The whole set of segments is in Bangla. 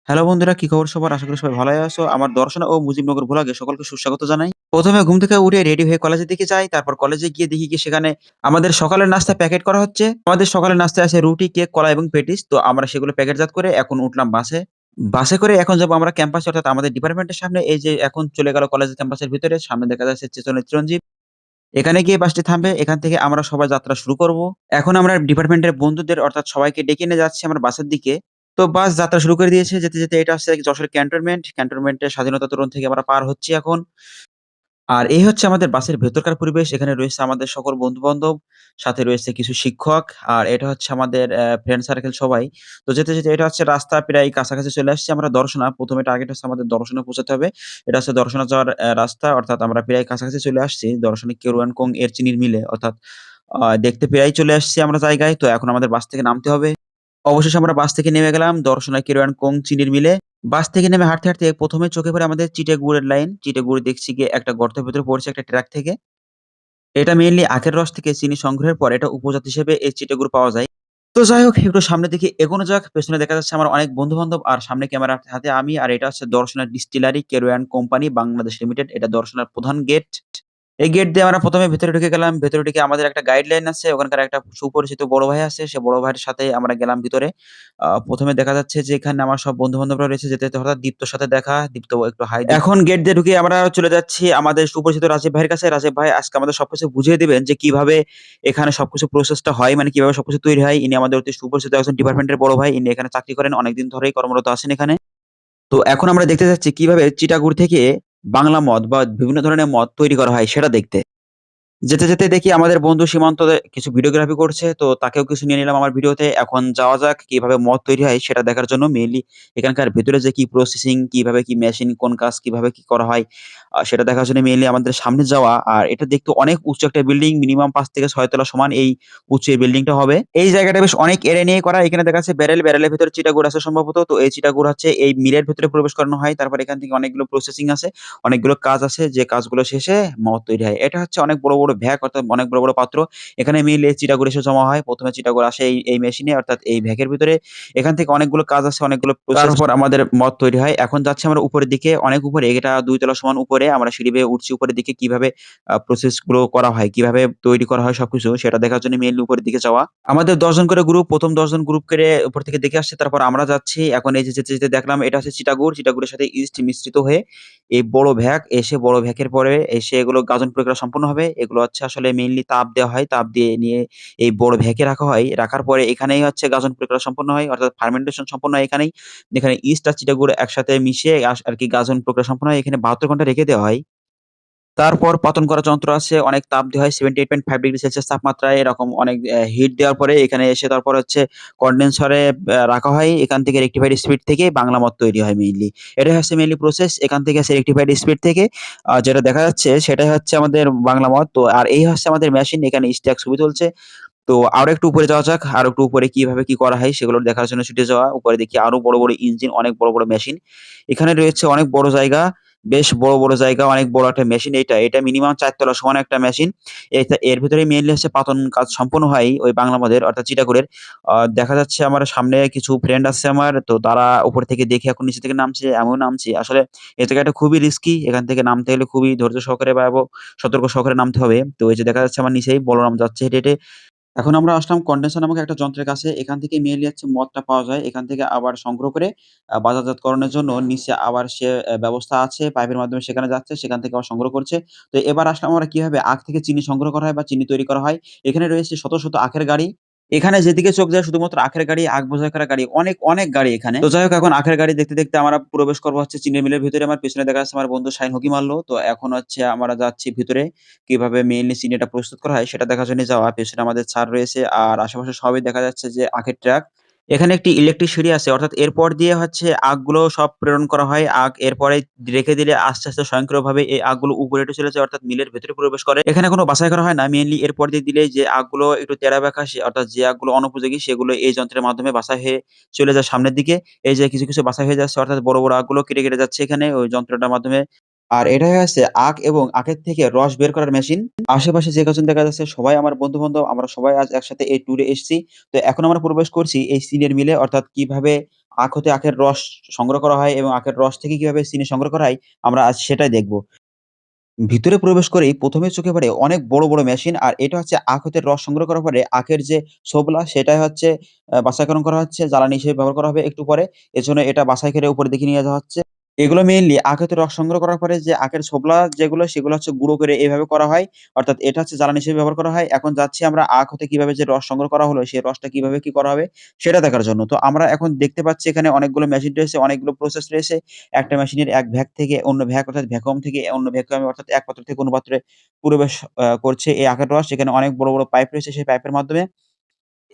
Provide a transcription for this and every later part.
হ্যালো বন্ধুরা, কি খবর সবার? আশা করি সবাই ভালোই আছো। আমার দর্শনা ও মুজিবনগর ভ্লগে সকলকে সুস্বাগত জানাই। ১ম এ ঘুম থেকে উঠে রেডি হয়ে কলেজের দিকে যাই। তারপর কলেজে গিয়ে দেখি কি সেখানে আমাদের সকালের নাস্তা প্যাকেট করা হচ্ছে। আমাদের সকালের নাস্তায় আছে রুটি, কেক, কলা এবং পেটিস। তো আমরা সেগুলো প্যাকেটজাত করে এখন উঠলাম বাসে। বাসে করে এখন যাবো আমরা ক্যাম্পাসে অর্থাৎ আমাদের ডিপার্টমেন্টের সামনে। এই যে এখন চলে গেল কলেজের ক্যাম্পাসের ভিতরে। সামনে দেখা যাচ্ছে চেতনের চিরঞ্জীব। এখানে গিয়ে বাসটি থামবে। এখান থেকে আমরা সবাই যাত্রা শুরু করব। এখন আমরা ডিপার্টমেন্টের বন্ধুদের অর্থাৎ সবাইকে ডেকে নিয়ে যাচ্ছি আমরা বাসের দিকে। তো বাস যাত্রা শুরু করে দিয়েছে। যেতে, যেতে এটা হচ্ছে যশোর ক্যান্টনমেন্ট। ক্যান্টনমেন্টের স্বাধীনতা তোরণ থেকে আমরা পার হচ্ছি এখন। আর এই হচ্ছে আমাদের বাসের ভেতরকার পরিবেশ। এখানে রয়েছে আমাদের সকল বন্ধু-বান্ধব, সাথে রয়েছে কিছু শিক্ষক। আর এটা হচ্ছে আমাদের ফ্রেন্ড সার্কেল সবাই। তো যেতে, যেতে এটা হচ্ছে রাস্তা প্রায় কাছাকাছি চলে আসছি আমরা দর্শনা। ১ম এ টার্গেট হচ্ছে আমাদের দর্শনা পৌঁছাতে হবে। এটা হচ্ছে দর্শনা যাওয়ার রাস্তা অর্থাৎ আমরা প্রায় কাছাকাছি চলে আসছি। দর্শনা কেরুয়ানকং এর চিনির মিলে অর্থাৎ দেখতে প্রায় চলে আসছি আমরা জায়গায়। তো এখন আমাদের বাস থেকে নামতে হবে। অবশেষে আমরা বাস থেকে নেমে গেলাম দর্শনা কেরুয়ানকং চিনির মিলে। বাস থেকে নেমে হাঁটতে, হাঁটতে ১ম এ চোখে পড়ে আমাদের চিটাগুড়ের লাইন। চিটাগুড় দেখছি গিয়ে একটা গর্তের ভেতরে পড়ছে একটা ট্রাক থেকে। এটা মেইনলি আখের রস থেকে চিনি সংগ্রহের পর এটা উপজাত হিসেবে এই চিটাগুড় পাওয়া যায়। তো যাই হোক একটু সামনের দিকে এগোনো যাক। পেছনে দেখা যাচ্ছে আমার অনেক বন্ধু-বান্ধব আর সামনে ক্যামেরার হাতে আমি। আর এটা হচ্ছে Darshana distillery Carew and company Bangladesh limited. এটা দর্শনার প্রধান গেট। এই গেট দিয়ে আমরা ১ম এ ভেতরে ঢুকে গেলাম। ভেতরে ঢুকে আমাদের একটা গাইডলাইন আছে। ওখানকার একটা সুপরিচিত বড় ভাই আছে। সে বড় ভাইয়ের সাথে আমরা গেলাম ভিতরে। ১ম এ দেখা যাচ্ছে যে এখানে আমার সব বন্ধু-বান্ধবরা রয়েছে। যেতে, যেতে হঠাৎ দীপ্তর সাথে দেখা। দীপ্ত একটু হাই দিল। এখন গেট দিয়ে ঢুকে আমরা চলে যাচ্ছি আমাদের সুপরিচিত রাজীব ভাইয়ের কাছে। রাজীব ভাই আজকে আমাদের সবকিছু বুঝিয়ে দিবেন যে কিভাবে এখানে সবকিছু প্রসেসটা হয়, মানে কিভাবে সবকিছু তৈরি হয়। ইনি আমাদের অতি সুপরিচিত একজন ডিপার্টমেন্টের বড় ভাই। ইনি এখানে চাকরি করেন। অনেকদিন ধরেই কর্মরত আছেন এখানে। তো এখন আমরা দেখতে যাচ্ছি কিভাবে চিটাগুড় থেকে বাংলা মদ বা বিভিন্ন ধরনের মদ তৈরি করা হয় সেটা দেখতে। যেতে, যেতে দেখি আমাদের বন্ধু সীমান্ত কিছু ভিডিওগ্রাফি করছে। তো তাকেও কিছু নিয়ে নিলাম আমার ভিডিওতে। এখন যাওয়া যাক কিভাবে মদ তৈরি হয় সেটা দেখার জন্য মেইনলি এখানকার ভেতরে যে কি প্রসেসিং, কিভাবে কি মেশিন, কোন কাজ কিভাবে কি করা হয় সেটা দেখার জন্য মেইনলি আমাদের সামনে যাওয়া। আর এটা দেখতে অনেক উঁচু একটা বিল্ডিং মিনিমাম ৫ থেকে ৬ তলা সমান এই উঁচু এই বিল্ডিংটা হবে। এই জায়গাটা বেশ অনেক এরিয়া নিয়ে করা। এখানে দেখা যাচ্ছে ব্যারেল, ব্যারেলের ভেতরে চিটাগুড় আছে সম্ভবত। তো এই চিটাগুড় হচ্ছে এই মিলের ভেতরে প্রবেশ করানো হয়। তারপর এখান থেকে অনেকগুলো প্রসেসিং আছে। অনেকগুলো কাজ আছে যে কাজগুলো শেষে মদ তৈরি হয়। এটা হচ্ছে অনেক বড়, বড় ভ্যাক অর্থাৎ অনেক বড়, বড় পাত্র। এখানে মিলে চিটাগুড় এসে জমা হয়। ১ম এ চিটাগুড় আসে এই মেশিনে অর্থাৎ এই ভ্যাকের ভিতরে। এখান থেকে অনেকগুলো কাজ আছে, অনেকগুলো প্রসেস তারপর আমাদের মদ তৈরি হয়। এখন যাচ্ছি আমরা উপরের দিকে, অনেক উপরে। এটা ২ তলা সমান উপরে। আমরা সিঁড়ি বেয়ে উঠছি উপরের দিকে কিভাবে প্রসেস গুলো করা হয়, কিভাবে তৈরি করা হয় সবকিছু সেটা দেখার জন্য মেইনলি উপরের দিকে যাওয়া। আমাদের ১০ জন করে গ্রুপ, ১ম ১০ জন গ্রুপ করে উপর থেকে দেখে আসছে। তারপর আমরা যাচ্ছি। এখন এই যে যেতে, যেতে দেখলাম এটা হচ্ছে চিটাগুড়। চিটাগুড়ের সাথে ইস্ট মিশ্রিত হয়ে এই বড় ভ্যাক এসে বড় ভ্যাকের পরে এসে এগুলো গাজন প্রক্রিয়া সম্পন্ন হবে। এগুলো হচ্ছে আসলে মেইনলি তাপ দেওয়া হয়। তাপ দিয়ে নিয়ে এই বড় ভ্যাকে রাখা হয়। রাখার পরে এখানেই হচ্ছে গাজন প্রক্রিয়া সম্পন্ন হয়। অর্থাৎ ফার্মেন্টেশন সম্পন্ন হয় এখানেই। এখানে ইস্ট আর চিটাগুড় একসাথে মিশিয়ে আরকি গাজন প্রক্রিয়া সম্পন্ন হয়। এখানে ৭২ ঘন্টা রেখে দেওয়া হয়। তারপর পাতন করার যন্ত্র আছে। অনেক তাপ দেওয়া হয় 78.5 ডিগ্রি সেলসিয়াস তাপমাত্রায় এরকম অনেক হিট দেওয়ার পরে এখানে এসে তারপর হচ্ছে কনডেন্সারে রাখা হয়। এখান থেকে রেক্টিফাইড স্পিড থেকে বাংলা মদ তৈরি হয় মেইনলি। এটাই হচ্ছে মেইনলি প্রসেস। এখান থেকে আছে রেক্টিফাইড স্পিড থেকে যেটা দেখা যাচ্ছে সেটাই হচ্ছে আমাদের বাংলা মদ। তো আর এই হচ্ছে আমাদের মেশিন। এখানে স্ট্যাক ছবি তুলছে। তো আরো একটু উপরে যাওয়া যাক। আরো একটু উপরে কিভাবে কি করা হয় সেগুলো দেখার জন্য ছুটে যাওয়া। উপরে দেখি আরো বড়, বড় ইঞ্জিন, অনেক বড়, বড় মেশিন। এখানে রয়েছে অনেক বড় জায়গা। বেশ বড়, বড় জায়গা, অনেক বড় একটা মেশিন এইটা। এটা মিনিমাম ৪ তলা সমান একটা মেশিন। এর ভেতরে মেইনলি হচ্ছে পাতন কাজ সম্পন্ন হয় ওই বাংলা মদের অর্থাৎ চিটাগুড়ের। দেখা যাচ্ছে আমার সামনে কিছু ফ্রেন্ড আছে আমার। তো তারা উপর থেকে দেখে এখন নিচে থেকে নামছে, আমিও নামছি। আসলে এই জায়গাটা খুবই রিস্কি। এখান থেকে নামতে গেলে খুবই ধৈর্য সহকারে বা সতর্ক সহকারে নামতে হবে। তো এই যে দেখা যাচ্ছে আমার নিচেই বলরাম যাচ্ছে হেঁটে, হেঁটে। এখন আমরা আসলাম কনডেন্সার নামক একটা যন্ত্রের কাছে। এখান থেকে মেইনলি হচ্ছে মদটা পাওয়া যায়। এখান থেকে আবার সংগ্রহ করে বাজারজাতকরণের জন্য নিচে আবার সে ব্যবস্থা আছে। পাইপের মাধ্যমে সেখানে যাচ্ছে। সেখান থেকে আবার সংগ্রহ করছে। তো এবার আসলাম আমরা কিভাবে আখ থেকে চিনি সংগ্রহ করা হয় বা চিনি তৈরি করা হয়। এখানে রয়েছে শত, শত আখের গাড়ি। এখানে যেদিকে চোখ যায় শুধুমাত্র আখের গাড়ি, আখ বোঝাই করা গাড়ি। অনেক, অনেক গাড়ি এখানে। তো যাই হোক এখন আখের গাড়ি দেখতে, দেখতে আমরা প্রবেশ করবো হচ্ছে চিনির মিলের ভিতরে। আমার পেছনে দেখা যাচ্ছে আমার বন্ধু শাহিন উঁকি মারল। তো এখন হচ্ছে আমরা যাচ্ছি ভিতরে। কিভাবে মেইনলি চিনিটা প্রস্তুত করা হয় সেটা দেখার জন্য যাওয়া। পেছনে আমাদের স্যার রয়েছে আর আশেপাশে সবই দেখা যাচ্ছে যে আখের ট্রাক। এখানে একটি ইলেকট্রিক সিঁড়ি আছে অর্থাৎ এরপর দিয়ে হচ্ছে আখগুলো সব প্রেরণ করা হয়। আখ এরপরে রেখে দিলে আস্তে, আস্তে স্বয়ংক্রিয়ভাবে এই আখগুলো উপরে উঠে চলে যায় অর্থাৎ মিলের ভেতরে প্রবেশ করে। এখানে কোনো বাছাই করা হয় না। মেইনলি এরপর দিয়ে দিলেই যে আখগুলো একটু তেড়া বেঁকা অর্থাৎ যে আখগুলো অনুপযোগী সেগুলো এই যন্ত্রের মাধ্যমে বাছাই হয়ে চলে যায় সামনের দিকে। এই যে কিছু, কিছু বাছাই হয়ে যাচ্ছে অর্থাৎ বড়, বড় আখগুলো কেটে, কেটে যাচ্ছে এখানে ওই যন্ত্রটার মাধ্যমে। আর এটাই হচ্ছে আখ এবং আখের থেকে রস বের করার মেশিন। আশেপাশে যে কজন দেখা যাচ্ছে সবাই আমার বন্ধু-বান্ধব। আমরা সবাই আজ একসাথে এই ট্যুরে এসেছি। তো এখন আমরা প্রবেশ করছি এই চিনির মিলে, অর্থাৎ কিভাবে আখ হতে আখের রস সংগ্রহ করা হয় এবং আখের রস থেকে কিভাবে চিনি সংগ্রহ করা হয়, আমরা আজ সেটাই দেখব। ভিতরে প্রবেশ করেই ১ম এ চোখে পড়ে অনেক বড়, বড় মেশিন। আর এটা হচ্ছে আখ হতে রস সংগ্রহ করার পরে আখের যে ছোবলা সেটাই হচ্ছে বাছাইকরণ করা হচ্ছে। জ্বালানি হিসেবে ব্যবহার করা হবে একটু পরে। এজন্য এটা বাছাই করে উপরের দিকে নিয়ে যাওয়া হচ্ছে। এগুলো মেইনলি আখ হতে রস সংগ্রহ করার পরে যে আখের ছোবলা যেগুলো সেগুলো হচ্ছে গুঁড়ো করে এভাবে করা হয়। অর্থাৎ এটা হচ্ছে জ্বালানি হিসেবে ব্যবহার করা হয়। এখন যাচ্ছি আমরা আখ হতে কিভাবে যে রস সংগ্রহ করা হলো সেই রসটা কিভাবে কি করা হবে সেটা দেখার জন্য। তো আমরা এখন দেখতে পাচ্ছি এখানে অনেকগুলো মেশিন রয়েছে, অনেকগুলো প্রসেস রয়েছে। একটা মেশিনের এক ভ্যাক থেকে অন্য ভ্যাক, অর্থাৎ ভ্যাকুয়াম থেকে অন্য ভ্যাকুয়ামে, অর্থাৎ এক পাত্র থেকে অন্য পাত্রে প্রবেশ করছে এই আখের রস। সেখানে অনেক বড়, বড় পাইপ রয়েছে। সেই পাইপের মাধ্যমে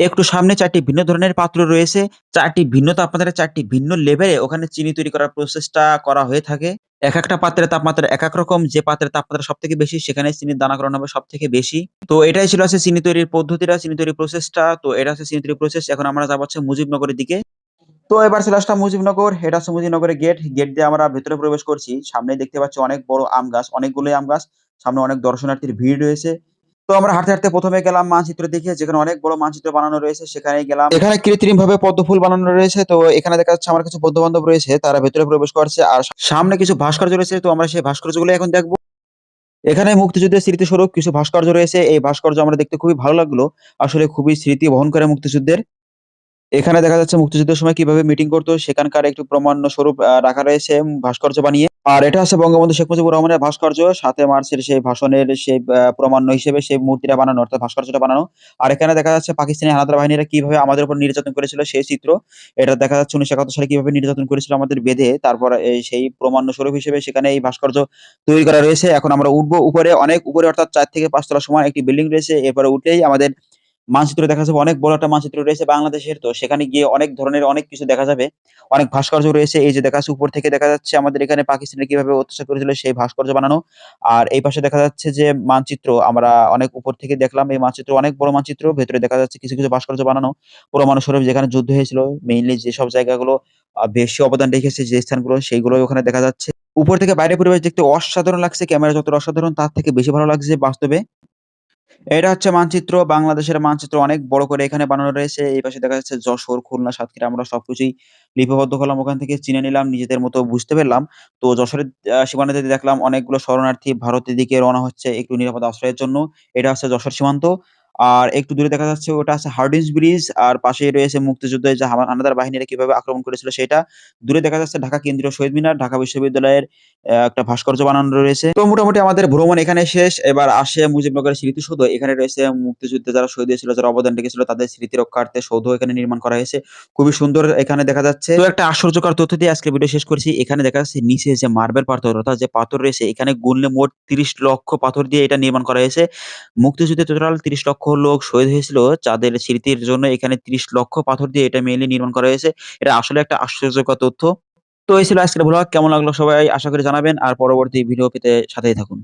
একটু সামনে ৪ টি ভিন্ন ধরনের পাত্র রয়েছে। ৪ টি ভিন্ন তাপমাত্রায় ৪ টি ভিন্ন লেভেলে ওখানে চিনি তৈরি করার প্রসেসটা করা হয়ে থাকে। একেকটা পাত্রের তাপমাত্রা একেক রকম। যে পাত্রের তাপমাত্রা সবথেকে বেশি সেখানে চিনির দানাকরণ হবে সবথেকে বেশি। তো এটাই ছিল হচ্ছে চিনি তৈরির পদ্ধতিটা, চিনি তৈরির প্রসেসটা। তো এটা হচ্ছে চিনি তৈরির প্রসেস। এখন আমরা যাবো হচ্ছে মুজিবনগরের দিকে। তো এবার চলে আসলাম মুজিবনগর। এটা হচ্ছে মুজিবনগরের গেট। গেট দিয়ে আমরা ভেতরে প্রবেশ করছি। সামনেই দেখতে পাচ্ছি অনেক বড় আম গাছ, অনেকগুলোই আম গাছ। সামনে অনেক দর্শনার্থীর ভিড় রয়েছে। তো আমরা হাঁটতে, হাঁটতে ১ম এ গেলাম মানচিত্র দেখে, যেখানে অনেক বড় মানচিত্র বানানো রয়েছে সেখানেই গেলাম। এখানে কৃত্রিমভাবে পদ্মফুল বানানো রয়েছে। তো এখানে দেখা যাচ্ছে আমার কিছু বন্ধু-বান্ধব রয়েছে, তারা ভেতরে প্রবেশ করছে। আর সামনে কিছু ভাস্কর্য রয়েছে। তো আমরা সেই ভাস্কর্যগুলো এখন দেখব। এখানে মুক্তিযুদ্ধের স্মৃতিস্বরূপ কিছু ভাস্কর্য রয়েছে। এই ভাস্কর্য আমরা দেখতে খুবই ভালো লাগলো। আসলে খুবই স্মৃতি বহন করে মুক্তিযুদ্ধের। এখানে দেখা যাচ্ছে মুক্তিযুদ্ধের সময় কিভাবে মিটিং করত সেখানকার একটু প্রমাণ্য স্বরূপ রাখা রয়েছে ভাস্কর্য বানিয়ে। আর এটা হচ্ছে বঙ্গবন্ধু শেখ মুজিবুর রহমানের ভাস্কর্য। ৭ই মার্চের সেই ভাষণের সেই প্রমাণ্য হিসেবে সেই মূর্তিটা বানানো, অর্থাৎ ভাস্কর্যটা বানানো। আর এখানে দেখা যাচ্ছে পাকিস্তানি হানাদার বাহিনীরা কিভাবে আমাদের উপর নির্যাতন করেছিল সেই চিত্র। এটা দেখা যাচ্ছে ১৯৭১ সালে কিভাবে নির্যাতন করেছিল আমাদের বেঁধে। তারপর সেই প্রমাণ্য স্বরূপ হিসেবে সেখানে এই ভাস্কর্য তৈরি করা রয়েছে। এখন আমরা উঠবো উপরে, অনেক উপরে, অর্থাৎ ৪ থেকে ৫ তলা সমান একটি বিল্ডিং রয়েছে। এরপরে উঠলেই আমাদের মানচিত্র দেখা যাবে, অনেক বড় একটা মানচিত্র রয়েছে বাংলাদেশের। তো সেখানে গিয়ে অনেক ধরনের অনেক কিছু দেখা যাবে। অনেক ভাস্কর্য রয়েছে। এই যে দেখা যাচ্ছে উপর থেকে দেখা যাচ্ছে আমাদের এখানে পাকিস্তানে কিভাবে অত্যাচার করেছিল সেই ভাস্কর্য বানানো। আর এই পাশে দেখা যাচ্ছে যে মানচিত্র আমরা অনেক উপর থেকে দেখলাম। এই মানচিত্র অনেক বড় মানচিত্র। ভেতরে দেখা যাচ্ছে কিছু, কিছু ভাস্কর্য বানানো। পরমাণু স্বরূপ যেখানে যুদ্ধ হয়েছিল মেইনলি যেসব জায়গাগুলো বেশি অবদান রেখেছে যে স্থানগুলো সেইগুলোই ওখানে দেখা যাচ্ছে। উপর থেকে বাইরের পরিবেশ দেখতে অসাধারণ লাগছে। ক্যামেরা যতটা অসাধারণ তার থেকে বেশি ভালো লাগছে বাস্তবে। এটা হচ্ছে মানচিত্র। বাংলাদেশের মানচিত্র অনেক বড় করে এখানে বানানো রয়েছে। এই পাশে দেখা যাচ্ছে যশোর, খুলনা, সাতক্ষীরা আমরা সবকিছুই লিপিবদ্ধ করলাম। ওখান থেকে চিনে নিলাম, নিজেদের মতো বুঝতে পারলাম। তো যশোরের সীমান্তে দেখলাম অনেকগুলো শরণার্থী ভারতের দিকে রওনা হচ্ছে একটু নিরাপদ আশ্রয়ের জন্য। এটা হচ্ছে যশোর সীমান্ত। আর একটু দূরে দেখা যাচ্ছে ওটা হচ্ছে হার্ডিঞ্জ ব্রিজ। আর পাশেই রয়েছে মুক্তিযুদ্ধে যে হানাদার বাহিনীরা কিভাবে আক্রমণ করেছিল সেটা। দূরে দেখা যাচ্ছে ঢাকা কেন্দ্রীয় শহীদ মিনার, ঢাকা বিশ্ববিদ্যালয়ের একটা ভাস্কর্য বানানো রয়েছে। তো মোটামুটি আমাদের ভ্রমণ এখানে শেষ। এবার আসে মুজিবনগরের স্মৃতিসৌধ। এখানে রয়েছে মুক্তিযুদ্ধে যারা শহীদ হয়েছিল, যারা অবদান রেখেছিল তাদের স্মৃতি রক্ষার্থে সৌধ এখানে নির্মাণ করা হয়েছে। খুবই সুন্দর এখানে দেখা যাচ্ছে। তো একটা আশ্চর্যকর তথ্য দিয়ে আজকের ভিডিও শেষ করছি। এখানে দেখা যাচ্ছে নিচে যে মার্বেল পাথর, অর্থাৎ যে পাথর রয়েছে এখানে গুনলে মোট ৩০ লক্ষ পাথর দিয়ে এটা নির্মাণ করা হয়েছে। মুক্তিযুদ্ধে টোটাল ৩০ লক্ষ লোক শহীদ হয়েছিল। যাদের স্মৃতির জন্য এখানে ৩০ লক্ষ পাথর দিয়ে এটা মেইনলি নির্মাণ করা হয়েছে। এটা আসলে একটা আশ্চর্যকর তথ্য। তো এই ছিল আজকের ভ্লগ। কেমন লাগলো সবাই আশা করি জানাবেন। আর পরবর্তী ভিডিও পেতে সাথেই থাকুন।